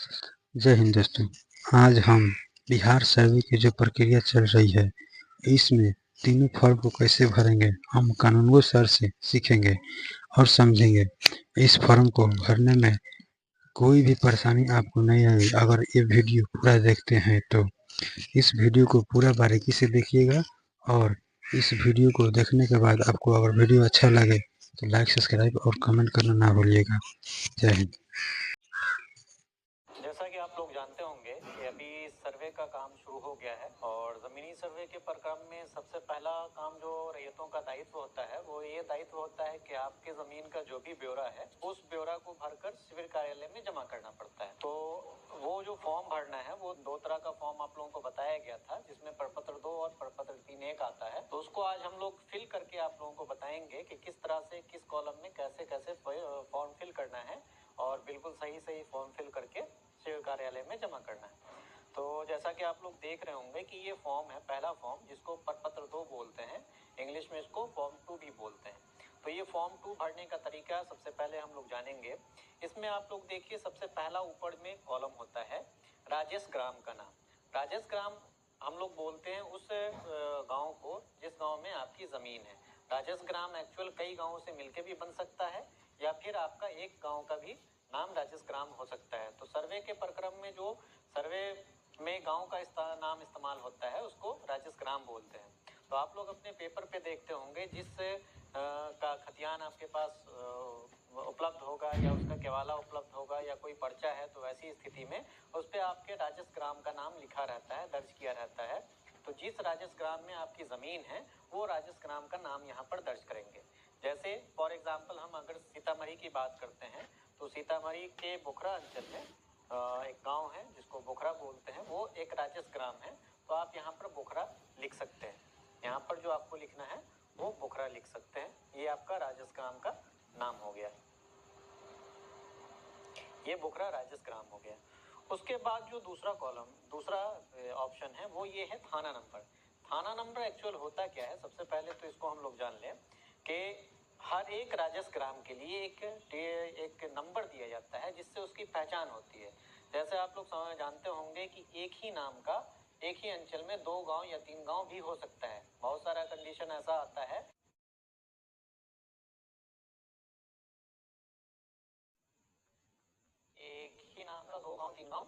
जय हिंद दोस्तों। आज हम बिहार सर्वे की जो प्रक्रिया चल रही है, इसमें तीनों फॉर्म को कैसे भरेंगे, हम कानूनगो सर से सीखेंगे और समझेंगे। इस फॉर्म को भरने में कोई भी परेशानी आपको नहीं आएगी अगर ये वीडियो पूरा देखते हैं तो। इस वीडियो को पूरा बारीकी से देखिएगा और इस वीडियो को देखने के बाद आपको अगर वीडियो अच्छा लगे तो लाइक, सब्सक्राइब और कमेंट करना ना भूलिएगा। जय हिंद। जैसा कि आप लोग जानते होंगे कि अभी सर्वे का काम शुरू हो गया है और जमीनी सर्वे के प्रक्रम में सबसे पहला काम जो रैयतों का दायित्व होता है वो ये दायित्व होता है कि आपके जमीन का जो भी ब्यौरा है उस ब्यौरा को भरकर सिविल कार्यालय में जमा करना पड़ता है। तो वो जो फॉर्म भरना है वो दो तरह का फॉर्म आप लोगों को बताया गया था, जिसमें प्रपत्र 2 और प्रपत्र 3 एक आता है। तो उसको आज हम लोग फिल करके आप लोगों को बताएंगे कि किस तरह से किस कॉलम में कैसे कैसे फॉर्म फिल करना है और बिल्कुल सही सही फॉर्म फिल करके सिविल कार्यालय में जमा करना है। तो जैसा कि आप लोग देख रहे होंगे कि ये फॉर्म है, पहला फॉर्म, जिसको प्रपत्र 2 बोलते हैं, इंग्लिश में इसको फॉर्म 2 भी बोलते हैं। तो ये फॉर्म 2 भरने का तरीका सबसे पहले हम लोग जानेंगे। इसमें आप लोग देखिए, सबसे पहला ऊपर में कॉलम होता है राजेश ग्राम का नाम। राजेश ग्राम हम लोग बोलते हैं उस गांव को जिस गांव में आपकी जमीन है। राजेश ग्राम एक्चुअल कई गांवों से मिलके भी बन सकता है या फिर आपका एक गांव का भी नाम राजेश ग्राम हो सकता है। तो सर्वे के प्रक्रम में जो सर्वे में गांव का नाम इस्तेमाल होता है उसको राजेश ग्राम बोलते हैं। तो आप लोग अपने पेपर पे देखते होंगे जिस का खतियान आपके पास उपलब्ध होगा या उसका केवाला उपलब्ध होगा या कोई पर्चा है, तो ऐसी स्थिति में उस पर आपके राजेश ग्राम का नाम लिखा रहता है, दर्ज किया रहता है। तो जिस राजेश ग्राम में आपकी जमीन है वो राजेश ग्राम का नाम यहाँ पर दर्ज करेंगे। जैसे फॉर एग्जाम्पल हम अगर सीतामढ़ी की बात करते हैं तो सीतामढ़ी के बोखरा अंचल में एक गांव है जिसको बोखरा बोलते हैं, वो एक राजेश ग्राम है। तो आप यहाँ पर बोखरा लिख सकते हैं। यहाँ पर जो आपको लिखना है वो बोखरा लिख सकते हैं। ये आपका राजेश ग्राम का नाम हो गया, ये बोखरा राजेश ग्राम हो गया। उसके बाद जो दूसरा कॉलम, दूसरा ऑप्शन है वो ये है थाना नंबर। थाना नंबर एक्चुअल होता क्या है, सबसे पहले तो इसको हम लोग जान लें कि हर एक राजेश ग्राम के लिए एक नंबर दिया जाता है जिससे उसकी पहचान होती है। जैसे आप लोग जानते होंगे कि एक ही नाम का एक ही अंचल में 2 गांव या 3 गांव भी हो सकता है। बहुत सारा कंडीशन ऐसा आता है एक ही नाम का 2 गांव 3 गांव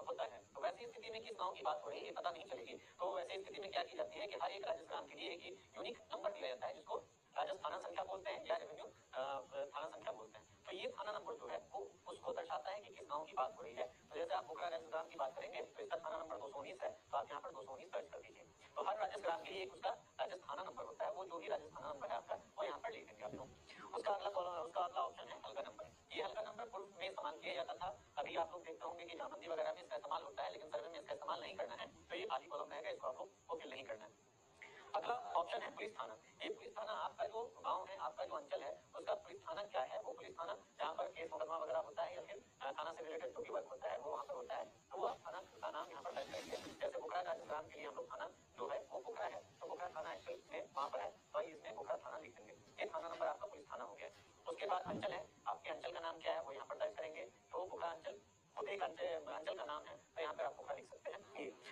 होता है। तो वैसी स्थिति में किस गांव की बात हो रही है ये पता नहीं चलेगी। तो वैसी स्थिति में क्या की जाती है कि हर एक राजेश ग्राम के लिए एक यूनिक नंबर दिया जाता है जिसको राजस्व थाना संख्या बोलते हैं या रेवेन्यू थाना संख्या बोलते हैं। तो ये थाना नंबर जो है वो उसको दर्शाता है कि किस गांव की बात हो रही है। तो जैसे आप बोखरा राजेश ग्राम की बात करेंगे तो इसका थाना नंबर 219 है, तो आप यहाँ पर 219 दर्ज कर दीजिए। तो हर राजेश ग्राम के लिए एक उसका राजेश थाना नंबर होता है, वो जो भी राजेश थाना नंबर है आपका वो यहाँ पर लिख देंगे आप लोग। उसका अगला ऑप्शन है हल्का नंबर। ये हल्का नंबर पूर्व में इस्तेमाल किया जाता था, अभी आप लोग देखते होंगे कि जामबंदी वगैरह में इसका इस्तेमाल होता है, लेकिन सर्वे में इसका इस्तेमाल नहीं करना है। तो ये खाली कॉलम रहेगा, इसको आप लोग को फिल नहीं करना है। अगला ऑप्शन है पुलिस थाना। ये पुलिस थाना आपका जो गांव है, आपका जो अंचल है, उसका पुलिस थाना क्या है, वो पुलिस थाना जहाँ पर केस मुकदमा वगैरह होता है या फिर थाना से रिलेटेड जो भी वर्क होता है वो वहाँ पर होता है। तो वो थाना का नाम यहाँ पर दर्ज करेंगे। जैसे बोखरा राजेश ग्राम के लिए हम लोग थाना जो है वो बोखरा है, तो बोखरा थाना एक्चुअल में वहाँ पर है, तो इसमें बोखरा थाना लिख देंगे। ये थाना नंबर आपका पुलिस थाना हो गया। उसके बाद अंचल है, आपके अंचल का नाम क्या है वो यहाँ पर दर्ज करेंगे। तो बोखरा अंचल खुद एक अंचल का नाम है, तो यहाँ पर आप बोखरा लिख सकते हैं।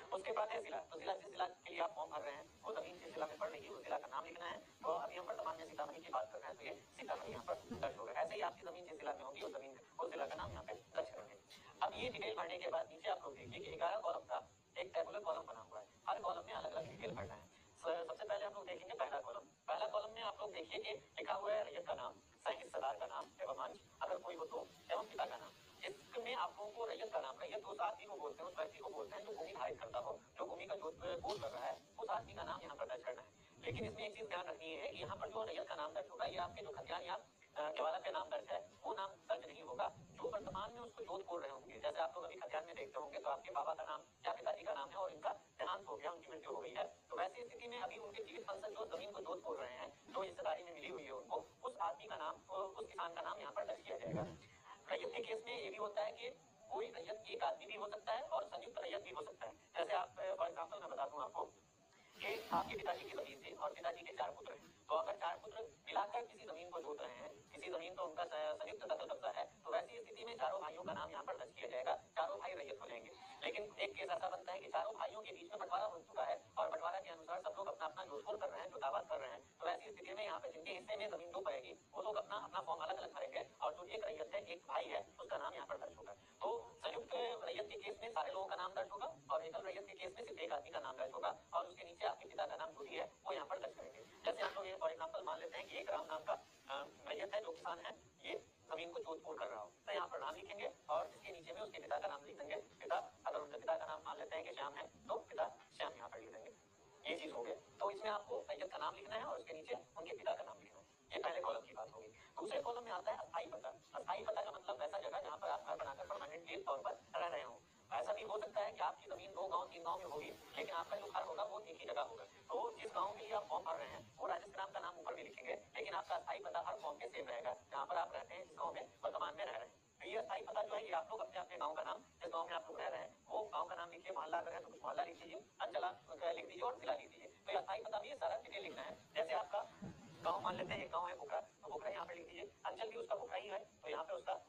उसके बाद है जिला। तो जिला, जिस जिला के लिए आप फॉर्म भर रहे हैं वो जमीन जिस जिला में पड़ रही है उस जिला का नाम लिखना है। तो अभी हम वर्तमान में सीतामढ़ी की बात कर रहे हैं तो ये सीतामढ़ी यहाँ पर दर्ज होगा। ऐसे ही आपकी जमीन जिस जिला में होगी उस जिला का नाम यहाँ पे दर्ज करेंगे। अब ये डिटेल भरने के बाद नीचे आप लोग देखिए कि 11 कॉलम का एक टेबुलर कॉलम बना हुआ है। हर कॉलम में अलग अलग डिटेल भरना है। सबसे पहले आप लोग देखेंगे पहला कॉलम। पहला कॉलम में आप लोग देखिए कि लिखा हुआ है रैयत का नाम, सैनिक सरदार का नाम एवं अंश अगर कोई हो तो, एवं पिता का नाम। इसमें आप लोगों को रैयत का नाम, रैयत उस आदमी को बोलते हैं, उस व्यक्ति को बोलते हैं जो भूमि धारित करता हो, जो भूमि का जोत बोध कर रहा है, उस आदमी का नाम यहाँ पर दर्ज करना है। लेकिन इसमें एक चीज ध्यान रखनी है कि यहाँ पर जो रैयत का नाम दर्ज होगा ये आपके जो खतियान या केवाला पे नाम दर्ज है वो नाम दर्ज नहीं होगा, जो वर्तमान में उसको जोत बोल रहे होंगे। जैसे आप लोग अभी खतियान में देखते होंगे तो आपके बाबा का नाम या पिताजी का नाम है और इनका देहांत हो गया, उनकी मृत्यु हो गई है। तो वैसी स्थिति में अभी उनके जीवित वंशज जो जमीन को जोत बोल रहे हैं, जो हिस्सेदारी में मिली हुई है उनको, उस आदमी का नाम, उस किसान का नाम यहाँ पर दर्ज किया जाएगा। रैयत के केस में ये भी होता है कि कोई रैयत एक आदमी भी हो सकता है और संयुक्त रैयत भी हो सकता है। जैसे आप फॉर एग्जाम्पल मैं बता दूं आपको कि आपके पिताजी की जमीन थी और पिताजी के 4 पुत्र हैं। तो अगर 4 पुत्र मिलाकर किसी जमीन को जोत रहे हैं, किसी जमीन पर उनका संयुक्त दखल कब्जा है, तो वैसी स्थिति में चारों भाइयों का नाम यहाँ पर दर्ज किया जाएगा। चारों भाई लेकिन एक केस ऐसा बनता है कि चारों भाइयों के बीच में बंटवारा हो चुका है और बंटवारा के अनुसार सब लोग अपना अपना जोधपुर कर रहे हैं, जोताबाद कर रहे हैं। तो ऐसी स्थिति में यहाँ पे जिनके हिस्से में जमीन दो पड़ेगी वो लोग अपना अपना फॉर्म अलग अलग भरेंगे और जो एक रैयत है, एक भाई है, उसका नाम यहाँ पर दर्ज होगा। तो संयुक्त रैयत के केस में सारे लोगों का नाम दर्ज होगा और एकल रैयत के केस में सिर्फ एक आदमी का नाम दर्ज होगा और उसके नीचे आपके पिता का नाम जो भी है वो यहाँ पर दर्ज करेंगे। जैसे हम लोग ये फॉर एग्जाम्पल मान लेते हैं कि एक राम नाम का रैयत है जो किसान है, ये जमीन को जोत कर रहा हो, तो यहाँ पर नाम लिखेंगे और इसके नीचे में उसके पिता का नाम लिख देंगे। पिता, अगर उनके पिता का नाम मान लेते हैं कि श्याम है तो पिता श्याम यहाँ पर लिख देंगे। ये चीज हो गई। तो इसमें आपको रैयत का नाम लिखना है और उसके नीचे उनके पिता का नाम लिखना है। ये पहले कॉलम की बात होगी। दूसरे कॉलम में आता है अस्थायी पता। अस्थायी पता का मतलब ऐसा जगह जहाँ पर आप घर बनाकर परमानेंटली तौर पर रह रहे हो। ऐसा भी हो सकता है कि आपकी जमीन 2 गांव 3 गांव में होगी, लेकिन आपका जो घर होगा वो एक ही जगह होगा। तो जिस गांव के लिए आप फॉर्म भर रहे हैं वो राजस्थान का नाम ऊपर भी लिखेंगे, लेकिन आपका अस्थायी पता हर फॉर्म में सेम रहेगा जहाँ पर आप रहते हैं, जिस गाँव में वर्तमान में रह रहे हैं। तो ये अस्थायी पता जो है ये आप लोग अपने अपने गाँव का नाम, जिस गाँव में आप लोग रह रहे हैं वो गाँव का नाम लिखिए। मोहल्ला अगर है तो कुछ मोहल्ला लिख दीजिए, अंचला लिख दीजिए और जिला लिख दीजिए। तो ये अस्थायी पता भी ये सारा डिटेल लिखना है। जैसे आपका गाँव मान लेते हैं, एक गाँव है बोखरा, तो बोखरा यहाँ पे लिख दीजिए। अंचल भी उसका बोखरा ही है तो यहाँ पे उसका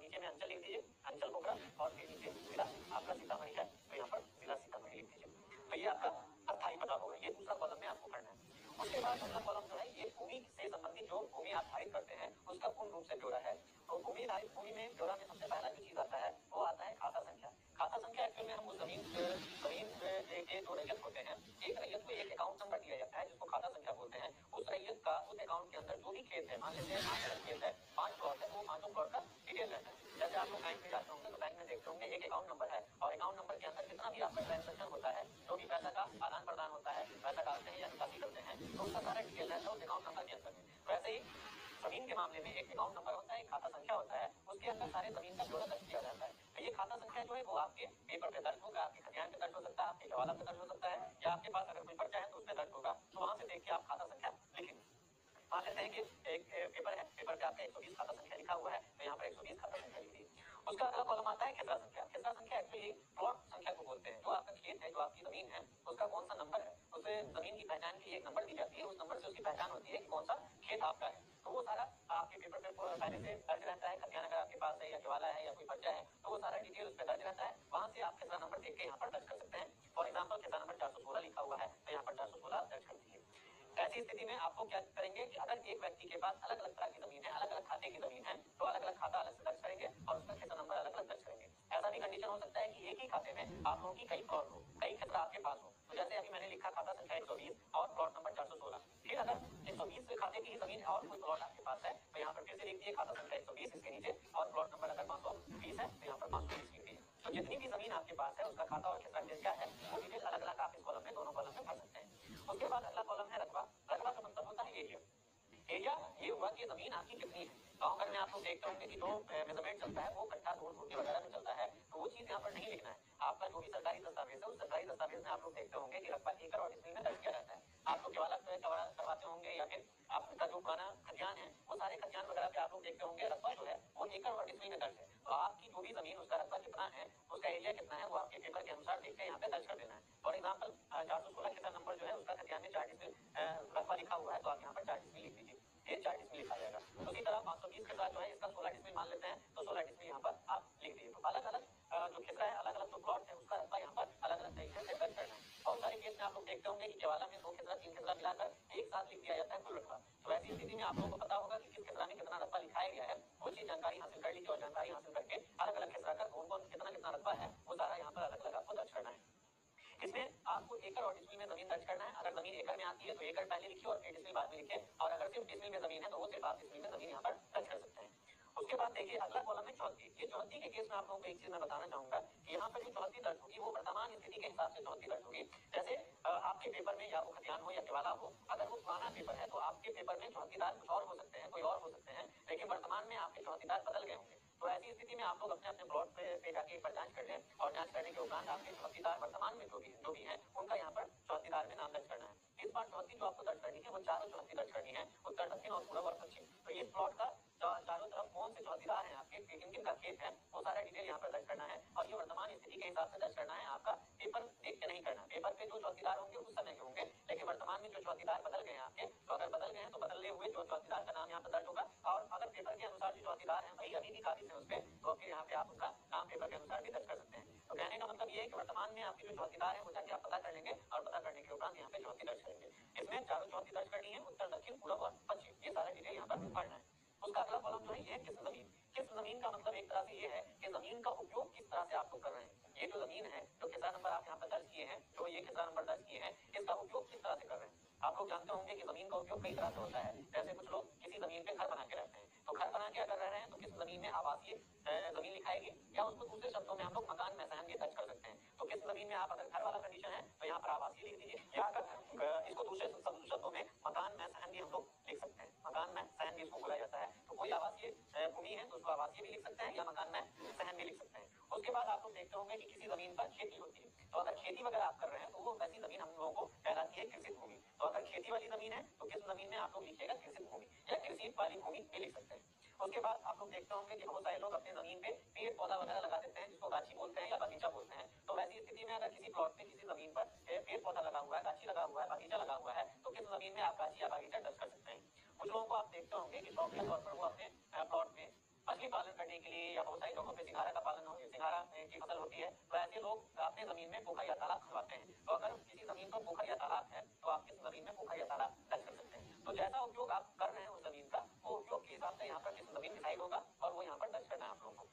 नीचे में अंचल लिख दीजिए, अंचल बोखरा, और फिर नीचे जिला आपका सीतामढ़ी है तो यहाँ पर जिला सीतामढ़ी लिख दीजिए। तो ये आपका अस्थायी पता होगा। ये दूसरा कॉलम में आपको करना है। उसके बाद अगला कॉलम जो है ये भूमि से संबंधित जो भूमि आधारित करते हैं उसका पूर्ण रूप से ब्यौरा है। तो भूमि आधारित भूमि में ब्यौरा में सबसे पहला जो चीज आता है वो आता है खाता संख्या। खाता संख्या एक्चुअल में हम उस जमीन के दो रैयत होते हैं। एक रैयत को एक अकाउंट नंबर दिया जाता है जिसको खाता संख्या बोलते हैं। उस रैयत का उस अकाउंट के अंदर जो भी खेत है, मान लेते हैं 5 खेत है, 5 प्लॉट है, वो 5 प्लॉट का डिटेल रहता है। जैसे आप लोग बैंक में जाते होंगे तो बैंक में देखते होंगे एक अकाउंट नंबर है और अकाउंट नंबर के अंदर जितना भी आपका ट्रांजेक्शन होता है, जो भी पैसा का आदान प्रदान होता है, पैसा डालते हैं या निकासी करते हैं, तो उसका सारा डिटेल रहता है उस अकाउंट नंबर के अंदर में। वैसे ही जमीन के मामले में एक अकाउंट नंबर होता है, एक खाता संख्या होता है, उसके अंदर सारे जमीन का ब्यौरा दर्ज किया जाता है। तो ये खाता संख्या जो है वो आपके पेपर पे दर्ज होगा, आपके खतियान पे दर्ज हो सकता है, आपके हवाला पे दर्ज हो सकता है, या आपके पास अगर कोई पर्चा है तो उसमें दर्ज होगा। तो वहां से देख के आप खाता संख्या लिखेंगे। मान लेते हैं कि एक पेपर है, पेपर पे आपका 120 खाता संख्या लिखा हुआ है, तो यहाँ पर 120 खाता संख्या लिखिए। उसका अगला कॉलम आता है खेसरा संख्या। खेसरा संख्या एक्चुअली प्लॉट संख्या को बोलते हैं। जो आपका खेत है, जो आपकी जमीन है, उसका कौन सा नंबर है, उसे जमीन की पहचान के लिए एक नंबर दी जाती है। उस नंबर से उसकी पहचान होती है कि कौन सा खेत आपका है। तो वो सारा आपके पेपर पे पहले से दर्ज रहता है। खतियान अगर आपके पास है या केवाला है या कोई पर्चा है तो वो सारा डिटेल उस पर दर्ज रहता है। वहां से आप खेसरा नंबर देख के यहाँ पर दर्ज कर सकते हैं। फॉर एग्जाम्पल खेसरा नंबर 416 लिखा हुआ है तो यहाँ पर 416 दर्ज कर दीजिए। ऐसी स्थिति में आपको क्या करेंगे कि अगर एक व्यक्ति के पास अलग अलग तरह की जमीन है, अलग अलग खाते की जमीन है, तो अलग अलग खाता अलग से दर्ज करेंगे और उसका खेसरा नंबर अलग अलग दर्ज करेंगे। ऐसा भी कंडीशन हो सकता है कि एक ही खाते में आप लोगों की कई प्लॉट हो, कई खेसरा आपके पास हो। तो जैसे अभी मैंने लिखा खाता संख्या 120 और प्लॉट नंबर 416। फिर अगर 120 खाते की जमीन और कोई प्लॉट आपके पास है तो यहाँ पर फिर से लिख दिए खाता संख्या 120 इसके नीचे, और प्लॉट नंबर अगर 520 है तो यहाँ पर 520 लिख दीजिए। तो जितनी भी जमीन आपके पास है उसका खाता और खेसरा क्या है वो डिटेल अलग अलग आप इस कॉलम में, दोनों कॉलम में भर सकते हैं। उसके बाद अगला कॉलम है रकबा। रकबा का मतलब होता है एरिया। एरिया ये हुआ कि जमीन आपकी कितनी है। गाँव घर में आप लोग देखते होंगे कि जो मेजरमेंट चलता है वो कट्ठा, धूल, फुटी वगैरह में चलता है। तो वो चीज यहाँ पर नहीं लिखना है। आपका जो भी सरकारी दस्तावेज है उस सरकारी दस्तावेज में आप लोग देखते होंगे कि रकबा एकड़ और डिसमिल में दर्ज किया जाता है। आप लोग केवाला करवाते होंगे या फिर आपका जो पुराना खतियान है वो सारे खतियान वगैरह पे आप लोग देखते होंगे रकबा जो है वो एकड़ और डिसमिल में दर्ज है। तो आपकी जो भी जमीन उसका रकबा कितना है, उसका एरिया कितना है, वो आपके पेपर के अनुसार देख के यहाँ पे दर्ज कर देना है। फॉर एग्जाम्पल 416 खेसरा नंबर जो है उसका खतियान में 4 डिसमिल रकबा लिखा हुआ है तो आप यहाँ पर 4 डिसमिल लिख दीजिए। ये 4 डिसमिल लिखा जाएगा। उसी तरह 520 खेसरा जो है इसका 16 डिसमिल मान लेते हैं तो 16 डिसमिल यहाँ पर आप लिख दीजिए। तो अलग अलग जो खेसरा है, अलग अलग जो प्लॉट है उसका रकबा यहाँ पर अलग अलग तरीके से दर्ज करना है। बहुत सारे केस में आप लोग देखते होंगे कि केवाला में 2 खेसरा 3 खेसरा मिलाकर एक साथ लिख दिया जाता है कुल रकबा। तो ऐसी स्थिति में आप लोगों को पता होगा कि किस खेसरा में कितना रकबा लिखाया गया है। वो चीज जानकारी हासिल कर लीजिए और जानकारी हासिल करके अलग अलग खेसरा का कौन कौन कितना कितना रकबा है वो सारा यहाँ पर अलग अलग आपको दर्ज करना है। इसमें आपको एकड़ और डिसमिल में जमीन दर्ज करना है। अगर जमीन एकड़ में आती है तो एकड़ पहले लिखिए और फिर डिसमिल बाद में लिखिए, और अगर सिर्फ डिसमिल में जमीन है तो वो सिर्फ आप डिसमिल में जमीन यहाँ पर दर्ज कर सकते हैं। उसके बाद देखिए अगला कॉलम है चौहद्दी। ये चौहद्दी के केस में आप लोगों को एक चीज मैं बताना चाहूंगा कि यहाँ पर जो चौहद्दी दर्ज होगी वो वर्तमान स्थिति के हिसाब से चौहद्दी दर्ज होगी। जैसे आपके पेपर में या वो खतियान हो या केवाला हो, अगर वो पुराना पेपर है तो आपके पेपर में चौहद्दीदार कुछ और हो सकते हैं, कोई और हो सकते हैं, लेकिन वर्तमान में आपके चौहद्दीदार बदल गए होंगे। तो ऐसी स्थिति में आप लोग अपने अपने प्लॉट पे जाके एक बार जांच कर लें और जांच करने के उपरांत आपके चौहद्दीदार वर्तमान में जो भी है उनका यहाँ पर चौहद्दीदार में नाम दर्ज करना है। इस बार चौहद्दी जो आपको दर्ज करनी है वो चारों चौहद्दी दर्ज करनी है, उत्तर, दक्षिण और पूर्व और पश्चिम। तो इस प्लॉट का चारों तरफ कौन से चौहद्दीदार हैं आपके, किन किन का खेत है, वो सारा डिटेल यहाँ पर दर्ज करना है और ये वर्तमान स्थिति के हिसाब से दर्ज करना है। आपका पेपर देख के नहीं करना। पेपर पे जो चौहद्दीदार होंगे उस समय के होंगे, लेकिन वर्तमान में जो चौकीदार बदल गए हैं आपके, तो अगर बदल गए हैं तो बदले हुए जो चौकीदार का नाम यहाँ पर दर्ज होगा, और अगर पेपर के अनुसार जो चौकीदार है वही अभी भी काबिज है उस पर, तो फिर यहाँ पे आप उनका नाम पेपर के अनुसार भी दर्ज कर सकते हैं। तो कहने का मतलब ये है कि वर्तमान में आपके जो चौकीदार है वो जाके आप पता कर लेंगे, और पता करने के उपरांत यहाँ पे चौकी दर्ज करेंगे। इसमें चारों चौकी दर्ज करनी है, उत्तर, दक्षिण, पूर्व और पश्चिम, ये सारा डिटेल यहाँ पर पढ़ना है। उसका अगला कॉलम जो है ये किस जमीन। किस जमीन का मतलब एक तरह से ये है कि जमीन का उपयोग किस तरह से आप लोग कर रहे हैं। ये जो जमीन है, जो खसरा नंबर आप यहाँ पर दर्ज किए हैं, जो ये खसरा नंबर दर्ज किए हैं, इसका उपयोग किस तरह से कर रहे हैं। आप लोग जानते होंगे कि जमीन का उपयोग कई तरह से होता है। जैसे कुछ लोग किसी जमीन पे घर बना के रहते हैं, तो घर बना के अगर रह रहे हैं तो किस जमीन में आवासीय जमीन लिखाएगी, या उसको दूसरे शब्दों में हम लोग मकान में सहन भी दर्ज कर सकते हैं। तो किस जमीन में आप अगर घर वाला कंडीशन है तो यहाँ पर आवासीय लिख दीजिए, या अगर इसको दूसरे शब्दों में मकान में सहन भी हम लोग लिख सकते हैं। मकान में सहन भी इसको बोला जाता है। तो कोई आवासीय भूमि है तो उसको आवासीय भी लिख सकते हैं, या मकान में सहन भी लिख सकते हैं। उसके बाद आप लोग देखते होंगे कि किसी जमीन पर खेती होती है, तो अगर खेती वगैरह आप कर रहे हैं तो वो वैसी जमीन हम लोगों को कहलाती है कृषि भूमि। तो अगर खेती वाली जमीन है तो किस जमीन में आप लोग लिखिएगा कृषि भूमि, या कृषि वाली भूमि भी लिख सकते हैं। उसके बाद आप लोग देखते होंगे कि बहुत सारे लोग अपने जमीन पे पेड़ पौधा वगैरह लगा देते हैं, जिसको गाछी बोलते हैं या बगीचा बोलते हैं। तो वैसी स्थिति में अगर किसी प्लॉट पे किसी जमीन पर पेड़ पौधा लगा हुआ है, गाछी लगा हुआ है, बगीचा लगा हुआ है, तो किस जमीन में आप गाछी या बगीचा दर्ज कर सकते हैं। कुछ लोगों को आप देखते होंगे कि शौकिया तौर पर वो अपने प्लॉट में मछली पालन करने के लिए, या बहुत सारी जगहों पे सिंघाड़ा का पालन होती है, सिंघाड़ा की फसल होती है, तो ऐसे लोग अपने जमीन में पोखर या तालाब खुदवाते हैं। तो अगर किसी जमीन पर पोखर या तालाब है तो आप किस जमीन में पोखर या तालाब दर्ज कर सकते हैं। तो जैसा उपयोग आप कर रहे हैं उस जमीन का, वो उपयोग के हिसाब से यहाँ पर किस जमीन डिसाइड होगा, और वो यहाँ पर दर्ज करना है आप लोगों को।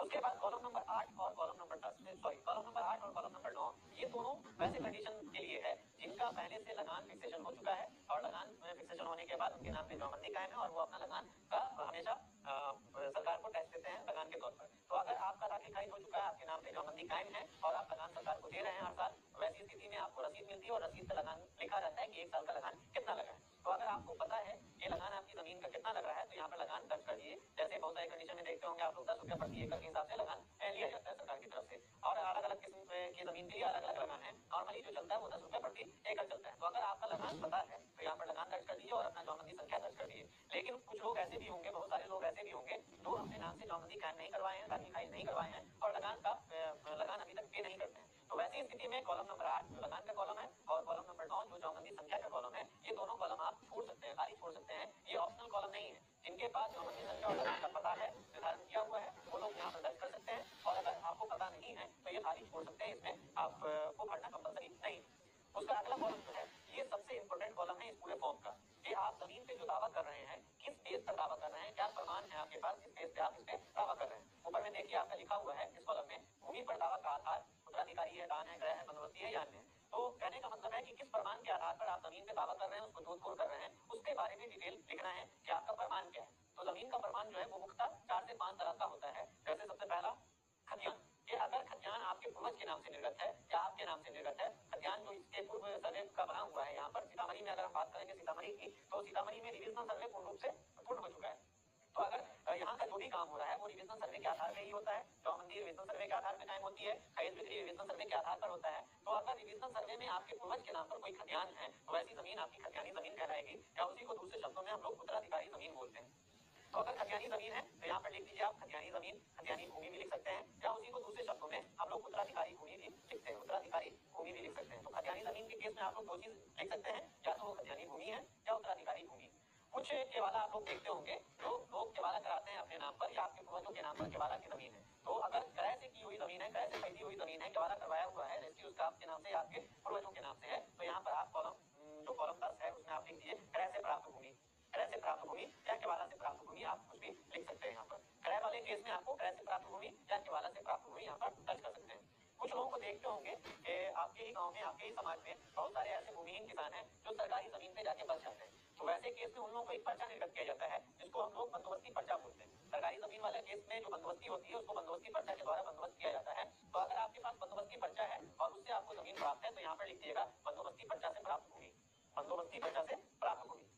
उसके बाद कॉलम नंबर 8 और column number 10, sorry column number 8 और कॉलम नंबर 9, ये दोनों वैसे कंडीशन के लिए है जिनका पहले से लगान फिक्सेशन हो चुका है, और लगान फिक्सेशन होने के बाद उनके नाम पे जमाबंदी कायम है, और वो अपना लगान का हमेशा सरकार को टैक्स देते हैं लगान के तौर पर। तो अगर आपका लाख लिखाई हो चुका है, आपके नाम पे जमाबंदी कायम है, और आप लगान सरकार को दे रहे हैं हर साल, वैसी स्थिति में आपको रसीद मिलती है, और रसीद पे लगान लिखा रहता है कि एक साल का लगान कितना लगा है। तो अगर आपको पता है ये लगान आपकी जमीन का कितना लग रहा है, तो यहाँ पर लगान दर्ज कर दिए। जैसे बहुत सारे कंडीशन में देखते होंगे आप लोग 10 रुपया प्रति एकड़ के हिसाब से लगान लिया जाता है सरकार की तरफ से, और अलग अलग किस्म की जमीन के लिए अलग अलग लगान है। नॉर्मली जो चलता है वो 10 रुपया प्रति एकड़ चलता है। तो अगर आपका लगान पता है तो यहाँ पर लगान दर्ज कर दीजिए और अपना जमाबंदी संख्या दर्ज कर दीजिए। लेकिन कुछ लोग ऐसे भी होंगे, बहुत सारे लोग ऐसे भी होंगे जो अपने नाम से जमाबंदी कायम नहीं करवाए हैं, तारीख खारिज नहीं करवाए हैं, और लगान अभी तक पे नहीं करते हैं। तो वैसी स्थिति में कॉलम नंबर 8 जो लगान का कॉलम है, और कॉलम नंबर 9 जो जमाबंदी संख्या का कॉलम है, ये दोनों कॉलम आप छोड़ सकते हैं, खाली छोड़ सकते हैं। ये ऑप्शनल कॉलम नहीं है। जिनके पास जमाबंदी संख्या और लगान का पता है, निर्धारण किया हुआ है, वो लोग यहाँ पर दर्ज कर सकते हैं। और अगर आपको पता नहीं है तो ये खाली छोड़ सकते हैं, इसमें आपको भरना कंपलसरी नहीं है। उसका अगला कॉलम जो है, ये सबसे इंपॉर्टेंट कॉलम है इस पूरे फॉर्म का, कि आप जमीन पे जो दावा कर रहे हैं किस बेस पर दावा कर रहे हैं, क्या प्रमाण है आपके पास, किस बेस पे आप इस पे दावा कर रहे हैं। ऊपर में देखिए आपका लिखा हुआ है इस कॉलम में, भूमि पर दावा का आधार उत्तराधिकारी है, दान है, क्रय है, बंदोबस्ती है या अन्य है। तो कहने का मतलब है कि किस प्रमाण के आधार पर आप जमीन पे दावा कर रहे हैं, उसको जोधपुर कर रहे हैं, उसके बारे में डिटेल लिखना है कि आपका प्रमाण क्या है। तो जमीन का प्रमाण जो है वो मुख्यतः 4 से 5 तरह का होता है। जैसे सबसे पहला खतियान, कि अगर खतियान आपके पूर्वज के नाम से निर्गत है या आपके नाम से निर्गत है। खतियान जो इसके पूर्व सर्वे का बना हुआ है, यहाँ पर सीतामढ़ी में अगर हम बात करेंगे सीतामढ़ी की, तो सीतामढ़ी में रिविजन सर्वे पूर्ण रूप से पूर्ण हो चुका है। तो अगर यहाँ का जो भी काम हो रहा है वो रिविजन सर्वे के आधार पर ही होता है। जमाबंदी रिविजन सर्वे के आधार पर कायम होती है, खरीद बिक्री रिविजन सर्वे के आधार पर होता है। तो अगर रिविजन सर्वे में आपके पूर्वज के नाम पर कोई खतियान है तो वैसी जमीन आपकी खतियानी जमीन कहलाएगी, या उसी को दूसरे शब्दों में हम लोग उत्तराधिकारी जमीन बोलते हैं। तो अगर खतियानी जमीन है तो यहाँ पर लिख दीजिए आप खतियानी जमीन, खतियानी भूमि भी लिख सकते हैं, या उसी को दूसरे शब्दों में हम लोग उत्तराधिकारी भूमि भी लिखते हैं, उत्तराधिकारी भूमि भी लिख सकते हैं। तो खतियानी जमीन के केस में आप लोग दो चीज लिख सकते हैं, या तो वो खतियानी भूमि है या उत्तराधिकारी भूमि। कुछ केवाला आप लोग देखते होंगे जो लोग केवाला कराते हैं अपने नाम पर, या आपके पूर्वजों के नाम पर केवाला की जमीन है। तो अगर क्रय से की हुई जमीन है, क्रय से खरीदी हुई जमीन है, केवाला करवाया हुआ है, रजिस्ट्री उसका आपके नाम से, आपके पूर्वजों के नाम से है, तो यहाँ पर आप जो कॉलम 10 है उसमें आप लिख दीजिए क्रय से प्राप्त भूमि, क्रय से प्राप्त भूमि या केवाला से प्राप्त भूमि, आप कुछ भी लिख सकते हैं। यहाँ पर क्रय वाले केस में आपको क्रय से प्राप्त भूमि या केवाला से प्राप्त भूमि यहाँ पर दर्ज कर सकते हैं। कुछ लोगों को देखते होंगे कि आपके ही गांव में, आपके ही समाज में बहुत सारे ऐसे भूमिहीन किसान हैं जो सरकारी जमीन पे जाके बस जाते हैं। तो वैसे केस में उन लोगों को एक पर्चा निर्गत किया जाता है, जिसको हम लोग बंदोबस्ती पर्चा बोलते हैं। सरकारी जमीन वाले केस में जो बंदोबस्ती होती है उसको बंदोबस्ती पर्चा के द्वारा बंदोबस्त किया जाता है। तो अगर आपके पास बंदोबस्ती पर्चा है और उससे आपको जमीन प्राप्त है, तो यहाँ पर लिख दिएगा बंदोबस्ती पर्चा से प्राप्त भूमि, बंदोबस्ती पर्चा से प्राप्त भूमि।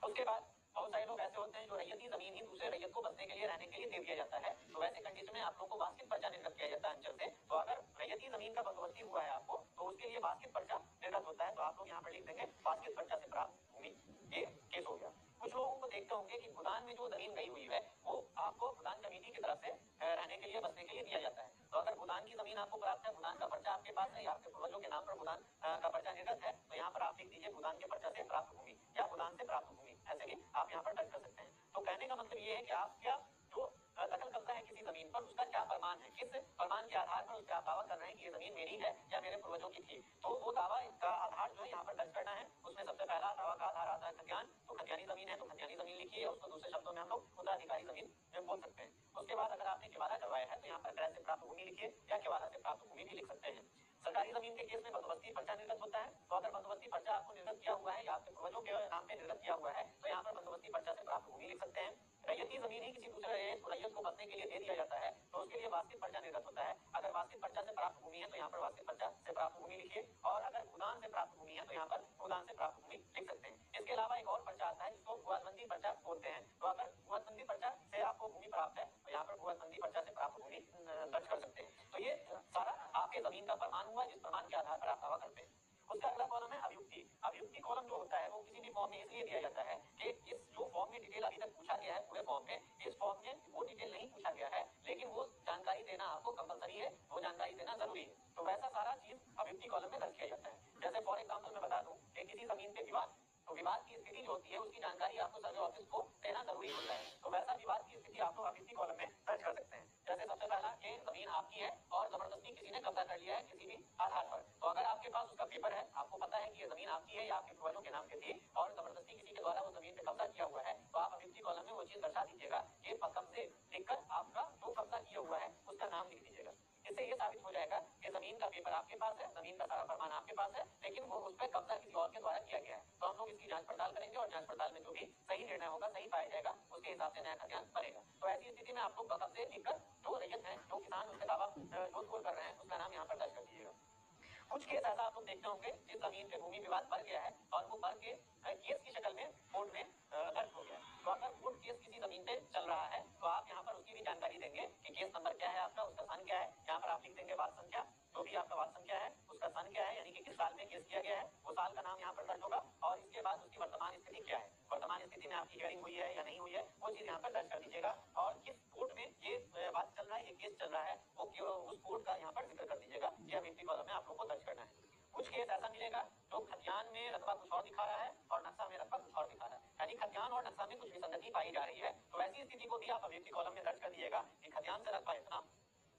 उसके बाद बहुत सारे लोग ऐसे होते हैं जो रैयती जमीन ही दूसरे रैयत को बसने के लिए, रहने के लिए दे दिया जाता है। तो वैसे कंडीशन में आप लोग को वास्कित पर्चा निर्गत किया जाता है अंचल से। तो अगर रैयती जमीन का बंदोबस्ती हुआ है आपको, तो उसके लिए वास्कित पर्चा निर्गत होता है। तो आप लोग यहाँ पर लिख देंगे वास्कित पर्चा से प्राप्त भूमि, ये केस हो गया। कुछ लोगों को देखते होंगे कि भूटान में जो जमीन गई हुई है वो आपको भूटान कमेटी की तरफ से रहने के लिए, बसने के लिए दिया जाता है। तो अगर भूटान की जमीन आपको प्राप्त है, भूदान का पर्चा आपके पास है या आपके पूर्वजों के नाम पर भूदान का पर्चा निर्गत है, तो यहाँ पर आप लिख दीजिए भूदान के पर्चा से प्राप्त भूमि या भूदान से प्राप्त भूमि, ऐसे भी आप यहाँ पर दर्ज कर सकते हैं। तो कहने का मतलब ये है कि आप क्या जो दखल कब्जा है किसी जमीन पर, उसका क्या प्रमाण है, किस प्रमाण के आधार पर उसका दावा कर रहे हैं कि ये जमीन मेरी है या मेरे पूर्वजों की थी। तो वो दावा का आधार जो है यहाँ पर दर्ज करना है। उसमें सबसे पहला दावा का आधार आता है खतियान, तो खतियानी जमीन है तो खतियानी जमीन लिखिए, उसको दूसरे शब्दों में हम लोग उत्तराधिकारी जमीन बोल सकते हैं। उसके बाद अगर आपने किवाला करवाया है तो यहाँ पर क्रय से प्राप्त भूमि लिखिए या किवाला से प्राप्त भूमि भी लिख सकते हैं। सरकारी जमीन के केस में बंदोबस्ती पर्चा निर्गत होता है, तो अगर बंदोबस्ती पर्चा आपको निर्गत किया हुआ है या आपके पूर्वजों के नाम पे निर्गत किया हुआ है तो यहाँ पर बंदोबस्ती पर्चा से प्राप्त भूमि लिख सकते हैं। रैयती जमीन ही किसी दूसरे रैयत को बसने के लिए दे दिया जाता है तो उसके लिए वास्तविक पर्चा निर्गत होता है। अगर वास्तविक पर्चा से प्राप्त भूमि है तो यहाँ पर वास्तविक पर्चा से प्राप्त भूमि लिखिए, और अगर भूदान से प्राप्त भूमि है तो यहाँ पर भूदान से प्राप्त भूमि लिख सकते हैं। इसके अलावा एक और पर्चा आता है जिसको भूअदबंदी पर्चा बोलते हैं, तो अगर भूअदबंदी पर्चा से आपको भूमि प्राप्त है तो यहाँ पर भूअदबंदी पर्चा से प्राप्त भूमि दर्ज कर सकते हैं। तो ये सारा आपके जमीन का प्रमाण हुआ जिस प्रमाण के आधार पर आप दावा करते हैं। उसका अगला कॉलम है अभियुक्ति। अभियुक्ति कॉलम जो होता है वो किसी भी फॉर्म में इसलिए दिया जाता है कि इस जो फॉर्म में डिटेल अभी तक पूछा गया है पूरे फॉर्म में, इस फॉर्म में वो डिटेल नहीं पूछा गया है लेकिन वो जानकारी देना आपको कंपलसरी है, वो जानकारी देना जरूरी है, तो वैसा सारा चीज अभियुक्ति कॉलम में दर्ज किया जाता है। जैसे फॉर एग्जाम्पल मैं बता दूं कि किसी जमीन पे विवाद, तो विवाद की स्थिति जो होती है उसकी जानकारी आपको सर्वे ऑफिस को देना जरूरी होता है, तो वैसा विवाद की स्थिति आप लोग अभियुक्ति कॉलम में दर्ज कर सकते हैं। जैसे सबसे पहला कि जमीन आपकी है और जबरदस्ती किसी ने कब्जा कर लिया है किसी भी आधार पर, तो अगर आपके पास उसका पेपर है, आपको पता है कि ये जमीन आपकी है या आपके पूर्वजों के नाम पे थी और जबरदस्ती किसी के द्वारा वो जमीन पे कब्जा किया हुआ है, तो आप अभियुक्ति कॉलम में वो चीज दर्शा दीजिएगा कि कब्जे लिखकर आपका जो कब्जा किया हुआ है उसका नाम लिख दीजिएगा। इससे ये साबित हो जाएगा कि जमीन का पेपर आपके पास है, जमीन का सारा प्रमाण आपके पास है, लेकिन वो उस पर कब्जा किसी और के द्वारा किया गया है। तो हम लोग इसकी जांच पड़ताल करेंगे और जांच पड़ताल में जो भी सही निर्णय होगा, सही पाया जाएगा, उसके हिसाब से नया खतियान बनेगा। तो ऐसी स्थिति में आप लोग कब्जे लिखकर जो रैयत है, जो किसान उसके दावा जोधपुर कर रहे हैं, उसका नाम यहाँ पर दर्ज कर दीजिएगा। कुछ केस ऐसा आप लोग देखते होंगे जिस जमीन पे भूमि विवाद बढ़ गया है और वो बढ़ के केस की शक्ल में कोर्ट में दर्ज हो गया है, तो अगर कोर्ट केस किसी जमीन पे चल रहा है तो आप यहाँ पर उसकी भी जानकारी देंगे कि केस नंबर क्या है आपका, उसका सन क्या है, यहाँ पर आप लिख देंगे वाद संख्या, जो भी आपका वाद संख्या है उसका सन क्या है, यानी कि किस साल में केस किया गया है, वो साल का नाम यहाँ पर दर्ज होगा, और इसके बाद उसकी वर्तमान स्थिति क्या है, वर्तमान स्थिति में आपकी हियरिंग हुई है या नहीं हुई है, वो चीज यहाँ पर दर्ज कर दीजिएगा, और किस कोर्ट में ये बात चल रहा है, ये केस चल रहा है, वो उस कोर्ट का यहाँ पर जिक्र कर दीजिएगा। यह अभियुक्ति कॉलम में आप लोग को दर्ज करना है। कुछ केस ऐसा मिलेगा जो खतियान में रकबा कुछ और दिखा रहा है और नक्शा में रकबा कुछ और दिखा रहा है, यानी खतियान और नक्शा में कुछ विसंगति पाई जा रही है, तो ऐसी स्थिति को भी आप अभियुक्ति कॉलम में दर्ज कर दीजिएगा कि खतियान से रकबा इतना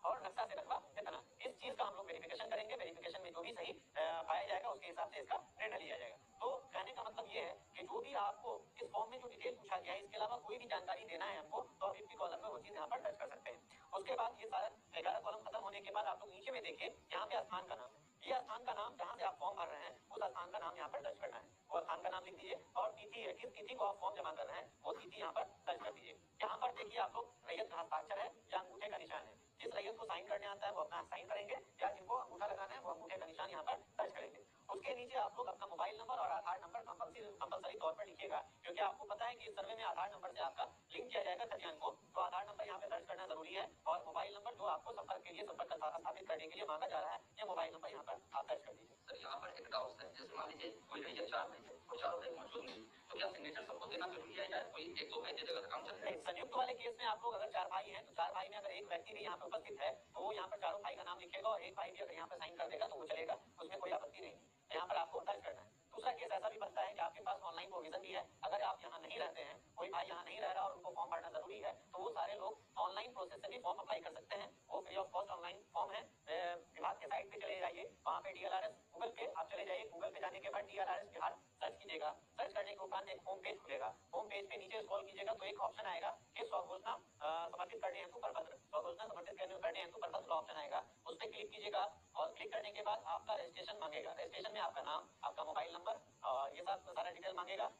और नक्शा से रकबा इतना। इस चीज का हम लोग वेरिफिकेशन करेंगे, वेरिफिकेशन में जो भी सही पाया जाएगा उसके हिसाब से इसका निर्णय लिया जाएगा। तो कहने का मतलब ये है कि जो भी आपको इस फॉर्म में जो डिटेल पूछा गया है इसके अलावा कोई भी जानकारी देना है हमको, तो अभियुक्ति कॉलम में वो चीज यहाँ पर दर्ज कर सकते हैं। उसके बाद ये सारा 11 कॉलम खत्म होने के बाद आप लोग नीचे में देखिए, यहाँ पे स्थान का नाम है, ये स्थान का नाम जहाँ से आप फॉर्म भर रहे हैं उस स्थान का नाम यहाँ पर दर्ज करना है, वो स्थान का नाम लिख दीजिए, और तिथि है, किस तिथि को आप फॉर्म जमा कर रहे हैं वो तिथि यहाँ पर दर्ज कर दीजिए। यहाँ पर देखिए आप लोग रैयत का हस्ताक्षर है या अंगूठे का निशान है, जिस रैयत को साइन करने आता है वो अपना साइन करेंगे, या जिनको अंगूठा लगाना है वो अंगूठे का निशान यहाँ पर दर्ज करेंगे। उसके नीचे आप लोग अपना मोबाइल नंबर और आधार नंबर कंपलसरी तौर पर लिखिएगा, क्योंकि आपको पता है कि इस सर्वे में आधार नंबर से आपका लिंक किया जाएगा खतियान को, तो आधार नंबर यहाँ पे दर्ज करना जरूरी है, और मोबाइल नंबर जो आपको संपर्क के लिए संपर्क स्थापित करने के लिए मांगा जा रहा है, ये मोबाइल नंबर यहाँ पर आप दर्ज कर दीजिए। सर यहाँ पर एक डाउट है, जैसे मान लीजिए कोई रैयत चार में है और चारों रैयत मौजूद नहीं, तो क्या सिग्नेचर सबको देना जरूरी है या कोई एक दो भाई दे देगा तो काम चल जाएगा? संयुक्त वाले केस में आप लोग अगर चार भाई हैं तो चार भाई में अगर एक व्यक्ति भी यहाँ पे उपस्थित है तो वो यहाँ पर चारों भाई का नाम लिखेगा, और एक भाई भी अगर यहाँ पे साइन कर देगा तो वो चलेगा, उसमें कोई आपत्ति नहीं है, यहाँ पर आपको दर्ज करना है। दूसरा केस ऐसा भी बनता है कि आपके पास ऑनलाइन प्रोविजन भी है, अगर आप यहाँ नहीं रहते हैं, कोई भाई यहाँ नहीं रह रहा और उनको फॉर्म भरना जरूरी है, तो वो सारे लोग ऑनलाइन प्रोसेस से भी फॉर्म अप्लाई कर सकते हैं, वो free of cost online form है। विभाग के साइट पे चले जाइए, वहाँ पे DLRS गूगल पे आप चले जाइए, गूगल पे जाने के बाद DLRS बिहार सर्च कीजिएगा, सर्च करने के उपरांत एक होम पेज खुलेगा, होम पेज पे नीचे स्क्रॉल कीजिएगा तो एक ऑप्शन आएगा कि स्वघोषणा समर्पित करने हेतु प्रपत्र, स्वघोषणा समर्पित करने हेतु प्रपत्र ऑप्शन आएगा, उस पर क्लिक कीजिएगा, और क्लिक करने के बाद आपका रजिस्ट्रेशन मांगेगा, रजिस्ट्रेशन में आपका नाम, आपका मोबाइल नंबर और ये सब सारा डिटेल मांगेगा।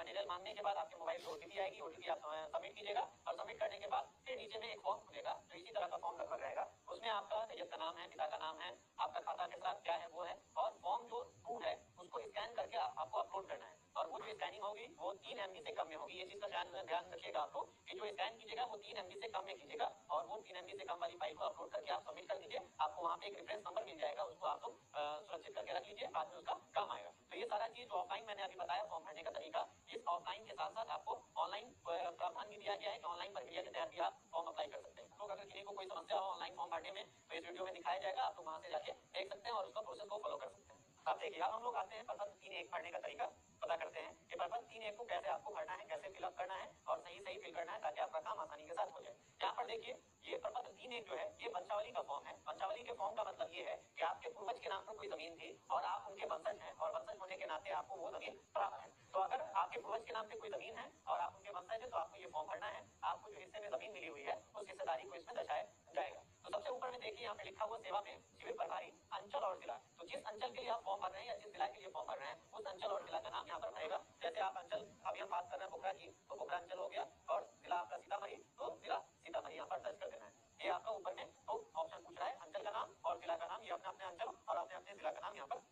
डिटेल मांगने के बाद आपके मोबाइल पे OTP आएगी, OTP आप सबमिट कीजिएगा, और सबमिट करने के बाद फिर नीचे में एक फॉर्म खुलेगा, तो इसी तरह का फॉर्म लगभग रहेगा, उसमें आपका रैयत का नाम है, पिता का नाम है, आपका खाता के साथ क्या है वो है, और फॉर्म जो 2 है उसको स्कैन करके आपको अपलोड करना है, और वो जो स्कैनिंग होगी वो 3 MB से कम में होगी, ये चीज का ध्यान रखिएगा आपको कि जो स्कैन कीजिएगा वो 3 MB से कम में कीजिएगा, और वो 3 MB से कम वाली फाइल को अपलोड करके आप सबमिट कर दीजिए, आपको वहाँ पे एक रेफरेंस नंबर मिल जाएगा, उसको आप लोग सुरक्षित करके रख लीजिए, बाद में उसका काम आएगा। तो ये सारा चीज ऑफलाइन मैंने अभी बताया फॉर्म भरने का तरीका, इस ऑफलाइन के साथ साथ आपको ऑनलाइन प्रावधान भी दिया गया है कि ऑनलाइन प्रक्रिया के तहत भी आप फॉर्म अप्लाई कर सकते हैं। तो अगर किसी को कोई समस्या हो ऑनलाइन फॉर्म भरने में तो इस वीडियो वीडियो में दिखाया जाएगा, आप लोग वहां से जाके देख सकते हैं और उसका प्रोसेस को फॉलो कर सकते हैं। आप देखिए, अब हम लोग आते हैं प्रपत्र 3.1 भरने का तरीका पता करते हैं कि प्रपत्र 3.1 को कैसे आपको भरना है, कैसे फिलअप करना है और सही सही फिल करना है ताकि आपका काम आसानी के साथ हो जाए। यहाँ पर देखिए, ये प्रपत्र 3.1 जो है ये वंशावली का फॉर्म है। वंशावली के फॉर्म का मतलब ये है कि आपके पूर्वज के नाम पर कोई जमीन थी और आप उनके वंशज हैं और वंशज होने के नाते आपको वो जमीन प्राप्त है। तो अगर आपके पूर्वज के नाम पे कोई जमीन है और आप उनके वंशज हैं तो आपको ये फॉर्म भरना है। आपको जो हिस्से में जमीन मिली हुई है उस हिस्सेदारी को इसमें दर्शाया जाएगा। तो सबसे ऊपर में देखिए, यहाँ पे लिखा हुआ सेवा में शिविर प्रभारी अंचल और जिला। तो जिस अंचल के लिए आप फॉर्म भर रहे हैं या जिस जिला के लिए फॉर्म भर रहे हैं उस अंचल और जिला का नाम यहाँ पर भरेगा। जैसे आप अंचल, अभी हम बात कर रहे हैं पोखरा की, तो पोखरा अंचल हो गया और जिला आपका सीतामढ़ी, तो जिला सीतामढ़ी यहाँ पर दर्ज कर देना है। ये आपका ऊपर में तो ऑप्शन पूछ रहा है, अंचल का नाम और जिला का नाम, ये अपने अपने अंचल और अपने अपने जिला का नाम यहाँ पर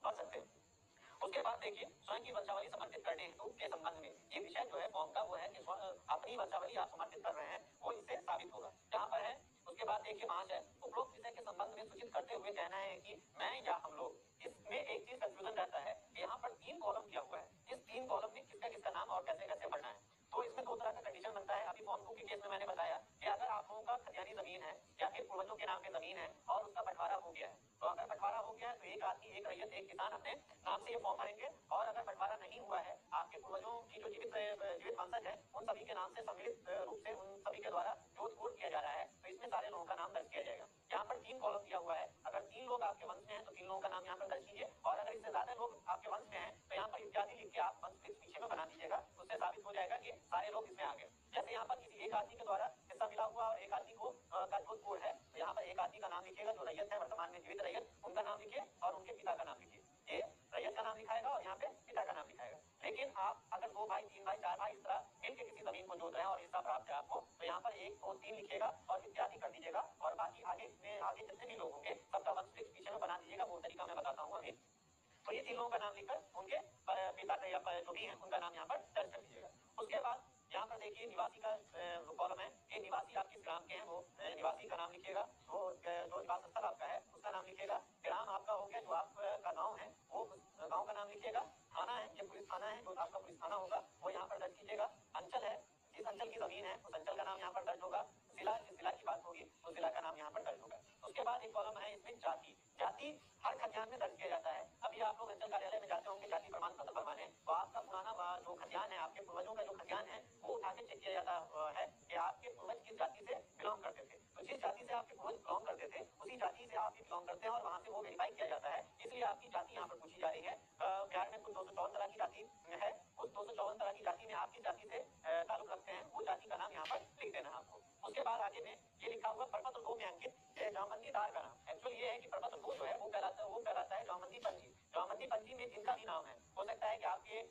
भर सकते हैं। उसके बाद देखिए, स्वयं की वंशावली समर्पित करने हेतु के संबंध में ये विषय जो है फॉर्म का वो है कि अपनी वंशावली आप समर्पित कर रहे हैं वो इससे साबित होगा, जहाँ पर है। उसके बाद देखिए, महाशय, उपरोक्त विषय के संबंध में सूचित करते हुए कहना है कि मैं या हम लोग, इसमें एक चीज कंफ्यूजन रहता है कि यहाँ पर 3 कॉलम दिया हुआ है। इस 3 कॉलम में किसका किसका नाम और कैसे कैसे भरना है। तो इसमें 2 तरह का कंडीशन बनता है। अभी फॉर्म 2 के केस में मैंने बताया कि अगर आप लोगों का खतियानी जमीन है या फिर पूर्वजों के नाम पे जमीन है और उसका बंटवारा हो गया है, तो अगर बंटवारा हो गया है तो एक आदमी, एक रैयत, एक किसान अपने नाम से ये फॉर्म भरेंगे। और अगर बंटवारा नहीं हुआ है, आपके पूर्वजों की जो जीवित वंशज है उन सभी के नाम से सम्मिलित रूप से उन सभी के द्वारा जोत किया जा रहा है, तो इसमें सारे लोगों का नाम दर्ज किया जाएगा। यहाँ पर 3 कॉलम दिया हुआ है। अगर 3 लोग आपके वंश में हैं तो 3 लोगों का नाम यहाँ पर दर्ज कीजिए, और अगर इससे ज्यादा लोग आपके वंश में हैं तो यहाँ पर इत्यादि लिख के आप वंश पीछे में बना दीजिएगा, उससे साबित हो जाएगा कि सारे लोग इसमें आ गए। जैसे यहाँ पर किसी एक आदमी के द्वारा हिस्सा मिला हुआ और एक आदमी को का जोत कोड है, तो यहाँ पर एक आदमी का नाम लिखिएगा जो रैयत है, वर्तमान में जीवित रैयत, उनका नाम लिखिए और उनके पिता का नाम लिखिए। ये रैयत का नाम लिखाएगा और यहाँ पे पिता का नाम लिखाएगा। लेकिन आप अगर 2 भाई, 3 भाई, 4 भाई इस तरह मिलकर किसी जमीन को जोत रहे हैं और हिस्सा प्राप्त है आपको, तो यहाँ पर 1, 2, 3 लिखिएगा और इत्यादि कर दीजिएगा, और बाकी आगे जितने भी लोग होंगे सबका वंश पीछे में बना दीजिएगा। वो तरीका मैं बताता हूँ अभी। तो ये 3 लोगों का नाम लिखकर उनके पिता या जो भी है उनका नाम यहाँ पर दर्ज कर दीजिएगा। उसके बाद यहाँ पर देखिए, निवासी का कॉलम है। ये निवासी आप किस ग्राम के हैं वो निवासी का नाम लिखिएगा। वो जो निवास स्थल आपका है उसका नाम लिखिएगा। ग्राम आपका हो गया, जो आपका गाँव है वो गाँव का नाम लिखिएगा। थाना है, ये पुलिस थाना है, जो आपका पुलिस थाना होगा वो यहाँ पर दर्ज कीजिएगा। अंचल है, जिस अंचल की जमीन है उस अंचल का नाम यहाँ पर दर्ज होगा। जिला, जिस जिला की बात होगी उस जिला का नाम यहाँ पर दर्ज होगा। उसके बाद एक कॉलम है, इसमें जाति। जाति हर खतियान में दर्ज किया जाता है। अभी आप लोग अंचल कार्यालय में जाते होंगे जाति प्रमाण पत्र बनवाने, तो आपका पुराना जो खतियान है, आपके पूर्वजों का जो खतियान है वो उठा के चेक किया जाता है कि आपके पूर्वज किस जाति से बिलोंग करते थे। तो जिस जाति से आपके पूर्वज बिलोंग करते थे उसी जाति से आप भी बिलोंग करते हैं और वहां से वो वेरीफाई किया जाता है, इसलिए आपकी जाति यहाँ पर पूछी जा रही है। बिहार में कुल 254 तरह की जाति है। उस 254 तरह की जाति में आप किस जाति से ताल्लुक रखते हैं वो जाति का नाम यहाँ पर लिख देना है आपको। उसके बाद आगे में ये लिखा हुआ प्रपत्र 2 में अंकित जमाबंदीदार का नाम। एक्चुअली ये है कि प्रपत्र 2 जो है वो कहलाता है जमाबंदी पंजी। जमाबंदी पंजी में जिनका भी नाम है, हो सकता है कि आपके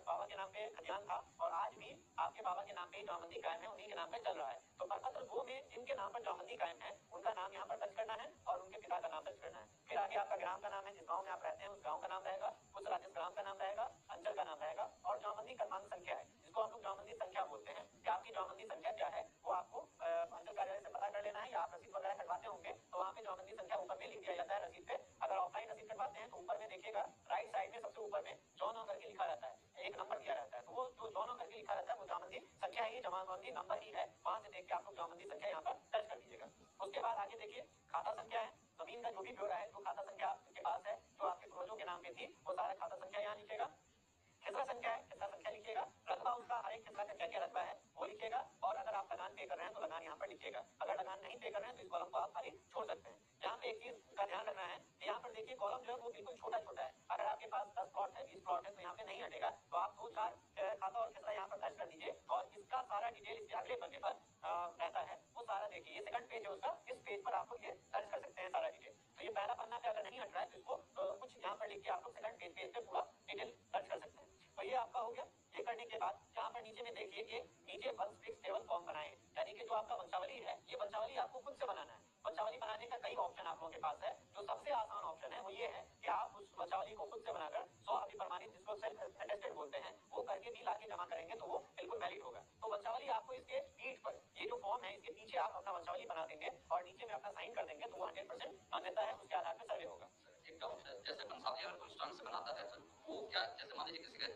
बाबा के नाम पे खतियान था और आज भी आपके बाबा के नाम पे जमाबंदी कायम है, उन्हीं के नाम पे चल रहा है। तो प्रपत्र 2 में जिनके नाम पर जमाबंदी कायम है उनका नाम यहाँ पर दर्ज करना है और उनके पिता का नाम दर्ज करना है। फिर आगे आपका ग्राम का नाम है, जिस गाँव में आप रहते हैं उस गाँव का नाम रहेगा, उस राज्य ग्राम का नाम रहेगा, अंचल का नाम रहेगा, और जमाबंदी क्रमांक संख्या है जिसको हम लोग जमाबंदी संख्या बोलते हैं कि आपकी जमाबंदी संख्या क्या है वो आपको अंचल कार्यालय से पता कर लेना है। या आप रसीद वगैरह कटवाते होंगे तो वहाँ पे जमाबंदी संख्या ऊपर में लिख दिया जाता है रसीद पे। अगर ऑफलाइन रसीद कटवाते हैं तो ऊपर में देखिएगा, राइट साइड में सबसे ऊपर में 14 करके लिखा रहता है, एक नंबर दिया रहता है। तो वो जो 14 करके लिखा रहता है वो जमाबंदी संख्या है, जमाबंदी नंबर ही है। वहां से देख के आप लोग जमाबंदी संख्या यहाँ पर दर्ज कर दीजिएगा। उसके बाद आगे देखिए, खाता संख्या है, जमीन का जो भी ब्यौरा है, जो खाता संख्या आपके पास है जो आपके पूर्वजों के नाम पे थी वो सारा खाता संख्या यहाँ लिखिएगा। हिस्सा संख्या है, हिस्सा संख्या लिखिएगा। रकबा, उसका हर एक हिस्सा का क्या क्या रकबा है वो लिखिएगा। और अगर आप लगान पे कर रहे हैं तो लगान यहाँ पर लिखिएगा। अगर लगान नहीं पे कर रहे हैं तो इस कॉलम को आप खाली छोड़ सकते हैं। यहाँ पे एक चीज का ध्यान रखना है, यहाँ पर देखिए कॉलम जो है वो बिल्कुल छोटा छोटा है। अगर आपके पास 10 प्लॉट है, 20 प्लॉट है, तो यहाँ पे नहीं हटेगा। तो आप 2-4 खाता और हिस्सा यहाँ पर दर्ज कर दीजिए और इसका सारा डिटेल इसके अगले पन्ने पर रहता है वो सारा देखिए। ये सेकंड पेज है उसका, इस पेज पर आपको ये दर्ज कर सकते हैं सारा डिटेल। तो ये पहला पन्ना पे अगर नहीं हट रहा है तो इसको कुछ यहाँ पर लिख के आप लोग सेकंड पेज पे पूरा डिटेल दर्ज कर सकते हैं। तो ये आपका हो गया। ये करने के बाद यहाँ पर नीचे में देखिए कि नीचे वंश फिक्स टेबल फॉर्म बनाए, यानी कि जो आपका वंशावली है ये वंशावली आपको खुद से बनाना है। वंशावली बनाने का कई ऑप्शन आप लोगों के पास है। जो सबसे आसान ऑप्शन है वो ये है कि आप उस वंशावली को खुद से बनाकर 100 अभी प्रमाणित, जिसको सेल्फ अटेस्टेड बोलते हैं, वो करके भी लाके जमा करेंगे तो वो बिल्कुल वैलिड होगा। तो वंशावली आपको इसके पीठ पर, ये जो फॉर्म है इसके पीछे आप अपना वंशावली बना देंगे और नीचे में अपना साइन कर देंगे तो वो 100% मान्यता है, उसके आधार पर सर्वे होगा। एक डाउट है, जैसे वंशावली अगर कुछ ढंग से बनाता है सर, वो क्या, जैसे मान लीजिए किसी के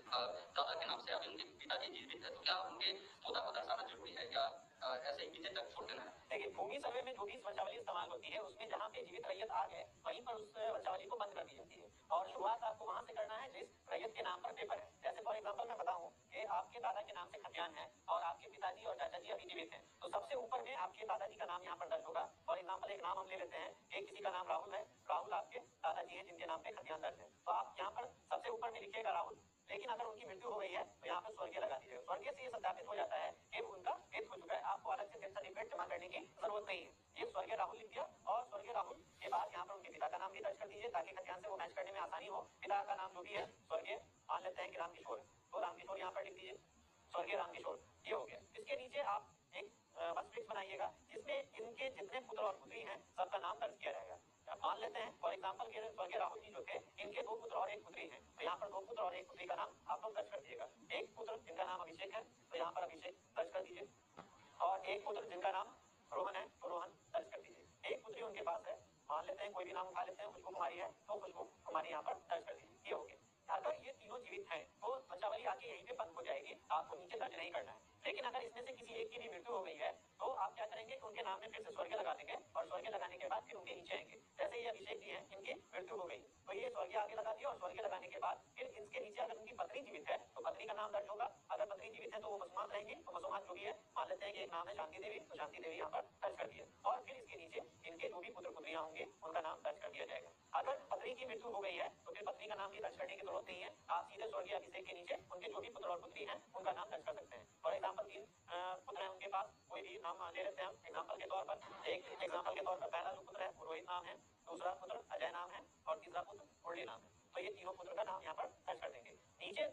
दादा के नाम से अभी उनके पिताजी जीवित है तो क्या उनके पोता को दर्शाना जरूरी है, या ऐसे ही पीछे तक छोड़ देना है। देखिए, भूमि सर्वे में जो भी वंशावली इस्तेमाल होती है उसमें जहाँ पे जीवित रैयत आ गए वहीं पर उस वंशावली को बंद कर दी जाती है और शुरुआत आपको वहां से करना है जिस रैयत के नाम पर पेपर है। जैसे फॉर एग्जाम्पल मैं बताऊं कि आपके दादा के नाम से खतियान है और आपके पिताजी और चाचा जी अभी जीवित हैं, तो सबसे ऊपर में आपके दादाजी का नाम यहाँ पर दर्ज होगा। फॉर एग्जाम्पल एक नाम हम ले लेते हैं कि किसी का नाम राहुल है, राहुल आपके दादाजी है जिनके नाम पे खतियान दर्ज है, तो आप यहाँ पर सबसे ऊपर में लिखिएगा राहुल। लेकिन अगर उनकी मृत्यु हो गई है तो यहाँ पर स्वर्गीय लगा दीजिएगा। स्वर्गीय से ये सत्यापित हो जाता है कि उनका डेथ हो चुका है, आपको अलग से डेथ सर्टिफिकेट जमा करने की जरूरत नहीं है। ये स्वर्गीय राहुल लिख दिया और स्वर्गीय राहुल के बाद यहाँ पर उनके पिता का नाम भी दर्ज कर दीजिए ताकि खतियान से वो मैच करने में आसानी हो। पिता का नाम जो भी है स्वर्गीय मान लेते हैं कि रामकिशोर, तो रामकिशोर यहाँ पर लिख दीजिए, स्वर्गीय रामकिशोर, ये हो गया। इसके नीचे आप एक वंशवृक्ष बनाइएगा जिसमें इनके जितने पुत्र और पुत्री हैं सबका नाम दर्ज किया जाएगा। मान लेते हैं फॉर एग्जाम्पल के स्वर्गीय राहुल जी जो थे इनके 2 पुत्र और 1 पुत्री हैं, तो यहाँ पर 2 पुत्र और 1 पुत्री का नाम आप लोग दर्ज कर दीजिएगा। एक पुत्र जिनका नाम अभिषेक है तो यहाँ पर अभिषेक दर्ज कर दीजिए और एक पुत्र जिनका नाम रोहन है तो रोहन दर्ज कर दीजिए। एक पुत्री उनके पास है, मान लेते हैं कोई भी नाम उठा लेते हैं, खुशबू कुमारी है तो खुशबू कुमारी यहाँ पर दर्ज कर दीजिए। ये हो गया। अगर ये तीनों जीवित हैं तो वंशावली आके यहीं पे बंद हो जाएगी, आपको नीचे दर्ज नहीं करना है। लेकिन अगर इसमें से किसी एक की भी मृत्यु हो गई है तो आप क्या करेंगे कि उनके नाम में फिर से स्वर्गीय लगा देंगे और स्वर्गीय लगाने के बाद फिर उनके नीचे आएंगे। जैसे ये अभिषेक जी हैं, इनकी मृत्यु हो गई तो ये स्वर्गीय आगे लगा दिया और स्वर्गीय लगाने के बाद फिर इसके नीचे अगर उनकी पत्नी जीवित है तो पत्नी का नाम दर्ज होगा। अगर पत्नी जीवित है तो वो मसुमात रहेंगी, तो मसुमात जो भी है मान लेते हैं कि एक नाम है शांति देवी, तो शांति देवी यहाँ पर दर्ज कर दिया और फिर इसके नीचे इनके जो भी पुत्र पुत्रियां होंगे उनका नाम दर्ज कर दिया जाएगा। अगर पत्नी की मृत्यु हो गई है तो फिर पत्नी का नाम भी दर्ज करने की जरूरत नहीं है, आप सीधे स्वर्गीय अभिषेक के नीचे उनके जो भी पुत्र और पुत्री हैं उनका नाम दर्ज कर सकते हैं। फॉर एग्जाम्पल 3 पुत्र हैं उनके पास, कोई भी नाम ले लेते हैं एग्जाम्पल के तौर पर। एक एग्जाम्पल के तौर पर पहला जो पुत्र है वो रोहित नाम है, दूसरा पुत्र अजय नाम है और तीसरा पुत्र मुरली नाम है, तो ये तीनों पुत्र का नाम यहाँ पर दर्ज कर देंगे। नीचे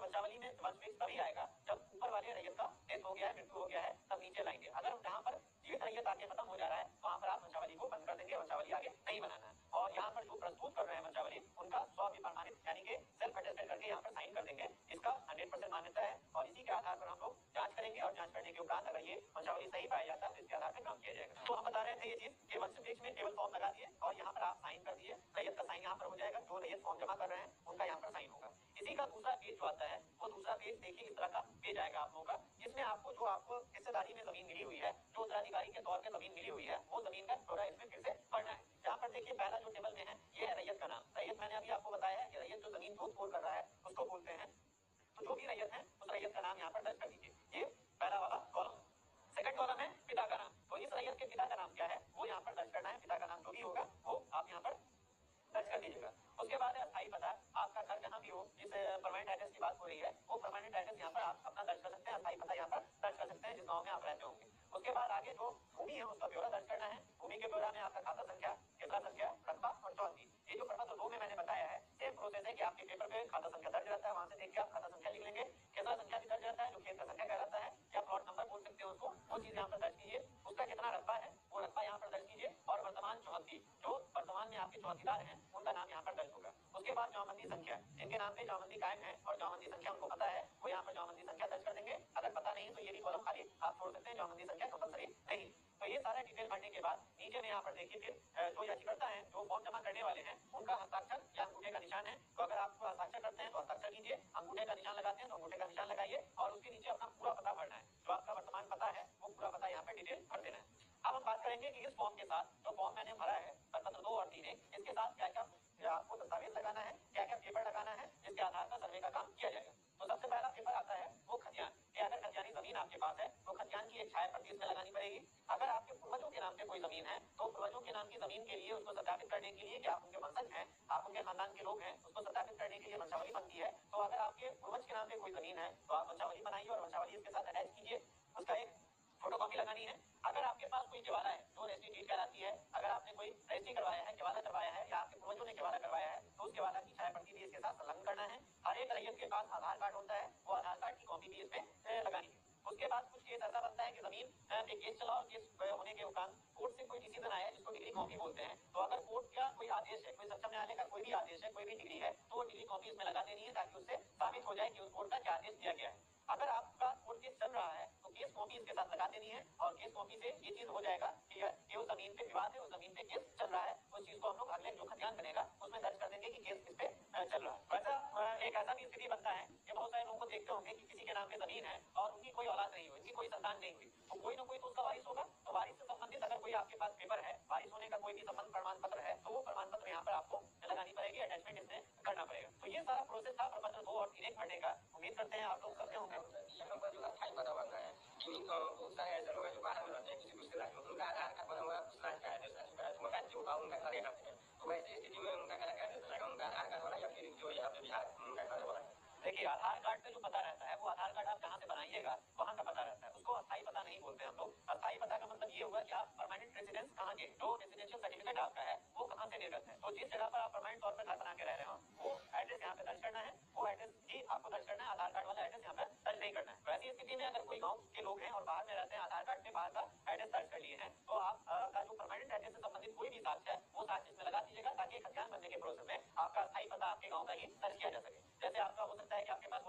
वंशावली में वंशवृक्ष तभी आएगा जब ऊपर वाले रैयत का डेथ हो गया है, मृत्यु हो गया है, तब नीचे लाएंगे। अगर जहाँ पर जीवित रैयत आके खत्म हो जा रहा है वहां पर आप वंशावली को बंद कर देंगे, वंशावली आगे नहीं बनाना है। और यहाँ पर जो प्रस्तुत कर रहे हैं वंशावली उनका स्वविप्रमाणित यानी कि सेल्फ अटेस्टेड करके यहाँ पर साइन कर देंगे, इसका 100% मान्यता है और इसी के आधार पर हम लोग जांच करेंगे और जांच करने के उपरांत अगर ये वंशावली सही पाया जाता है तो इसके आधार पर काम किया जाएगा। तो हम बता रहे थे ये चीज कि वंशवृक्ष में टेबल फॉर्म लगा दिए और यहाँ पर आप साइन कर दिए, रैयत का साइन यहाँ पर हो जाएगा, जो रैयत फॉर्म जमा कर रहे हैं उनका यहाँ पर साइन होगा। इसी का दूसरा पेज जो आता है वो दूसरा पेज देखिए इस तरह का पेज आएगा आप लोगों का, जिसमें आपको जो आपको हिस्सेदारी में जमीन मिली हुई है, जो उत्तराधिकारी के तौर पर जमीन मिली हुई है, वो जमीन का ब्यौरा इसमें फिर से पढ़ना है। यहाँ पर देखिए पहला जो टेबल में है ये है रैयत का नाम। रैयत मैंने अभी आपको बताया है कि रैयत जो जमीन को स्कोर कर रहा है उसको बोलते हैं, तो जो भी रैयत है उस रैयत का नाम यहाँ पर दर्ज कर दीजिए। ये पहला वाला कॉलम। सेकंड कॉलम है पिता का नाम, तो इस रैयत के पिता का नाम क्या है वो यहाँ पर दर्ज करना है। पिता का नाम जो भी होगा वो आप यहाँ पर दर्ज कर दीजिएगा। उसके बाद है अस्थायी पता, आपका घर जहाँ भी हो, जिस परमानेंट एड्रेस की बात हो रही है वो परमानेंट एड्रेस यहाँ पर आप अपना दर्ज कर सकते हैं, अस्थायी पता यहाँ पर दर्ज कर सकते हैं जिस गाँव में आप रहते होंगे। उसके बाद आगे जो भूमि है उसका ब्यौरा दर्ज करना है। भूमि के ब्यौरा में आपका खाता संख्या, केसरा संख्या, रकबा और चौथी, ये जो प्रपत्र 2 में मैंने बताया है सेम प्रोसेस है कि आपके पेपर पे खाता संख्या दर्ज रहता है, वहां से देख के आप खाता संख्या लिख लेंगे। केसरा संख्या भी दर्ज रहता है, जो खेत का संख्या कहलाता है या प्लॉट नंबर बोल सकते हैं उसको, वो चीज यहाँ पर दर्ज कीजिए। उसका कितना रकबा है वो रकबा यहाँ पर दर्ज कीजिए और वर्तमान चौहद्दी, जो वर्तमान में आपके चौकीदार हैं उनका नाम यहाँ पर दर्ज होगा। उसके बाद जौबंदी संख्या, जिनके नाम पे जौबंदी कायम है और जौबंदी संख्या उनको पता है वो यहाँ पर जौबंदी संख्या दर्ज कर देंगे। अगर पता नहीं तो ये भी कॉलम खाली आप छोड़ सकते हैं, जौबंदी संख्या कंपलसरी नहीं। तो ये सारा डिटेल भरने के बाद नीचे में यहाँ पर देखिए फिर जो याचिकाकर्ता हैं, जो फॉर्म जमा करने वाले हैं, उनका हस्ताक्षर या अंगूठे का निशान है। तो अगर आप हस्ताक्षर करते हैं तो हस्ताक्षर कीजिए, अंगूठे का निशान लगाते हैं तो अंगूठे का निशान लगाइए और उसके नीचे अपना पूरा पता भरना है। जो आपका वर्तमान पता है वो पूरा पता यहाँ पे डिटेल भर देना है। अब हम बात करेंगे कि इस फॉर्म के साथ जो फॉर्म मैंने भरा है प्रपत्र 2 और 3, इसके साथ क्या क्या आपको दस्तावेज लगाना है, क्या क्या पेपर लगाना है, जिसके आधार पर सर्वे का काम किया जाएगा। तो सबसे पहला पेपर आता है वो खतियान, कि अगर खतियानी जमीन आपके पास है तो खतियान की एक छाया प्रति इसमें लगानी पड़ेगी। अगर आपके पूर्वजों के नाम पे कोई जमीन है तो पूर्वजों के नाम की जमीन के लिए उसको सत्यापित करने के लिए कि आप उनके वंशज हैं, आप उनके खानदान के लोग हैं, उसको सत्यापित करने के लिए वंशावली बनती है। तो अगर आपके पूर्वज के नाम पे कोई जमीन है तो आप वंशावली बनाइए और वंशावली इसके साथ अटैच कीजिए, उसका एक फोटोकॉपी लगानी है। अगर आपके पास कोई केवाला है जो रजिस्ट्री डीड कहलाती है, अगर आपने कोई रजिस्ट्री करवाया है, केवाला करवाया है या आपके पूर्वजों ने केवाला करवाया है तो उस केवाला की छाया प्रति भी इसके साथ संलग्न करना है। हर एक रैयत के पास आधार कार्ड होता है, वो आधार कार्ड की कॉपी भी इसमें लगानी है। उसके बाद कुछ केस ऐसा बनता है कि जमीन पे केस चला और केस होने के उपरांत कोर्ट से कोई डिसीजन आया जिसको डिग्री कॉपी बोलते हैं, तो अगर कोर्ट का कोई आदेश है, कोई सक्षम न्यायालय का कोई भी आदेश है, कोई भी डिग्री है, तो वो डिग्री कॉपी इसमें लगा देनी है ताकि उससे साबित हो जाए कि उस कोर्ट का क्या आदेश दिया गया है। अगर आपका कोर्ट केस चल रहा है तो केस कॉपी इसके साथ लगा देनी है और केस कॉपी से ये चीज हो जाएगा कि उस जमीन पे विवाद है, उस जमीन पे केस चल रहा है, उस चीज को हम लोग अगले जो खतियान बनेगा उसमें दर्ज कर देंगे कि केस इस पे चल रहा है। वैसा एक ऐसा भी स्थिति बनता है कि बहुत सारे लोगों को देखते होंगे कि किसी के नाम पे जमीन है और उनकी कोई औलाद नहीं हुई, उनकी कोई संतान नहीं हुई, तो कोई ना कोई तो उसका वारिस होगा। तो वारिस से संबंधित अगर कोई आपके पास पेपर है, वारिस होने का कोई भी संबंध प्रमाण पत्र है, तो वो प्रमाण पत्र यहाँ पर आपको लगानी पड़ेगी, अटैचमेंट इसमें करना पड़ेगा। तो ये सारा प्रोसेस था प्रपत्र 2 और 3 पढ़ने का। उम्मीद करते हैं आप लोग करते होंगे। यहाँ पर जो अस्थायी पता बनना है कि बहुत सारे ऐसे लोग हैं जो बाहर में रहते हैं, किसी मुश्किल राज्य में, उनका आधार कार्ड बना हुआ उस राज्य का एड्रेस है, उनका जो होगा उनका घर यहाँ पे है, तो वैसी स्थिति में उनका क्या एड्रेस रहेगा, उनका आधार कार्ड वाला या फिर जो यहाँ पे बिहार उनका घर वाला है। देखिए, आधार कार्ड पे जो पता रहता है वो आधार कार्ड आप जहाँ से बनाइएगा वहाँ का पता रहता है, उसको अस्थायी पता नहीं बोलते हम लोग। अस्थायी पता का मतलब ये हुआ कि आप परमानेंट रेजिडेंस कहाँ के, जो रेजिडेंशियल सर्टिफिकेट आपका है वो कहाँ से निर्गत है, तो जिस जगह पर आप परमानेंट तौर पर घर बना के रह रहे हो वो एड्रेस यहाँ पे दर्ज करना है, वो एड्रेस ही आपको दर्ज करना है, आधार कार्ड वाला एड्रेस यहाँ पे दर्ज नहीं करना है। तो ऐसी स्थिति में अगर कोई गाँव के लोग हैं और बाहर में रहते हैं, आधार कार्ड पे बाहर का एड्रेस दर्ज कर लिए हैं, तो आप का जो परमानेंट एड्रेस से संबंधित कोई भी साक्ष्य है वो साक्ष्य इसमें लगा दीजिएगा, ताकि खतियान बनने के प्रोसेस में आपका अस्थायी पता आपके गाँव का ही दर्ज किया जा सके। जैसे आपका हो सकता है कि आपके पास